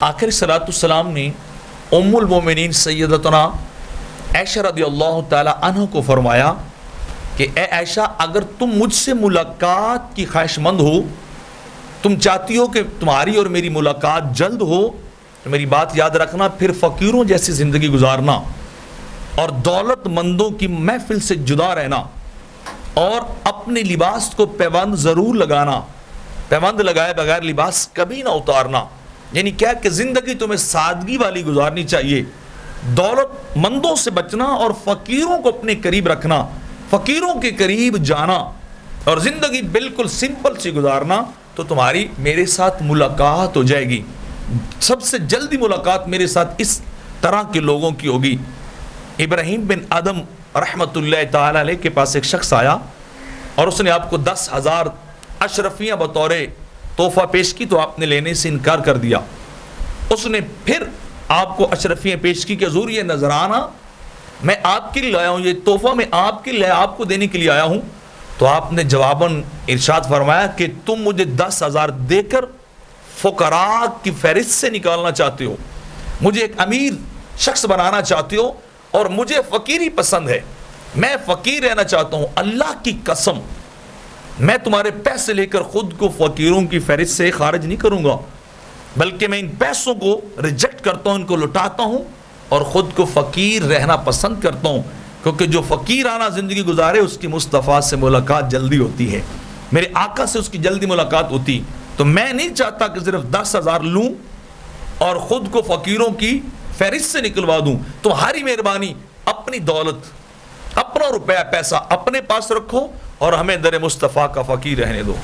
آخر صلاۃ السلام نے ام المومنین سیدتنا عائشہ رضی اللہ تعالی عنہ کو فرمایا کہ اے عائشہ، اگر تم مجھ سے ملاقات کی خواہش مند ہو، تم چاہتی ہو کہ تمہاری اور میری ملاقات جلد ہو، تو میری بات یاد رکھنا، پھر فقیروں جیسی زندگی گزارنا اور دولت مندوں کی محفل سے جدا رہنا اور اپنے لباس کو پیوند ضرور لگانا، پیوند لگائے بغیر لباس کبھی نہ اتارنا۔ یعنی کیا کہ زندگی تمہیں سادگی والی گزارنی چاہیے، دولت مندوں سے بچنا اور فقیروں کو اپنے قریب رکھنا، فقیروں کے قریب جانا اور زندگی بالکل سمپل سی گزارنا، تو تمہاری میرے ساتھ ملاقات ہو جائے گی۔ سب سے جلدی ملاقات میرے ساتھ اس طرح کے لوگوں کی ہوگی۔ ابراہیم بن ادم رحمۃ اللہ تعالی علیہ کے پاس ایک شخص آیا اور اس نے آپ کو 10,000 اشرفیاں بطور تحفہ پیش کی، تو آپ نے لینے سے انکار کر دیا۔ اس نے پھر آپ کو اشرفیاں پیش کی کہ حضور یہ نذرانہ میں آپ کے لیے لایا ہوں، یہ تحفہ میں آپ کے لیے آپ کو دینے کے لیے آیا ہوں۔ تو آپ نے جواباً ارشاد فرمایا کہ تم مجھے 10,000 دے کر فقراء کی فہرست سے نکالنا چاہتے ہو، مجھے ایک امیر شخص بنانا چاہتے ہو، اور مجھے فقیری پسند ہے، میں فقیر رہنا چاہتا ہوں۔ اللہ کی قسم، میں تمہارے پیسے لے کر خود کو فقیروں کی فہرست سے خارج نہیں کروں گا، بلکہ میں ان پیسوں کو ریجیکٹ کرتا ہوں، ان کو لٹاتا ہوں اور خود کو فقیر رہنا پسند کرتا ہوں، کیونکہ جو فقیرانہ زندگی گزارے اس کی مصطفیٰ سے ملاقات جلدی ہوتی ہے، میرے آقا سے اس کی جلدی ملاقات ہوتی۔ تو میں نہیں چاہتا کہ صرف 10,000 لوں اور خود کو فقیروں کی فہرست سے نکلوا دوں۔ تمہاری مہربانی، اپنی دولت، اپنا روپیہ پیسہ اپنے پاس رکھو اور ہمیں در مصطفیٰ کا فقیر رہنے دو۔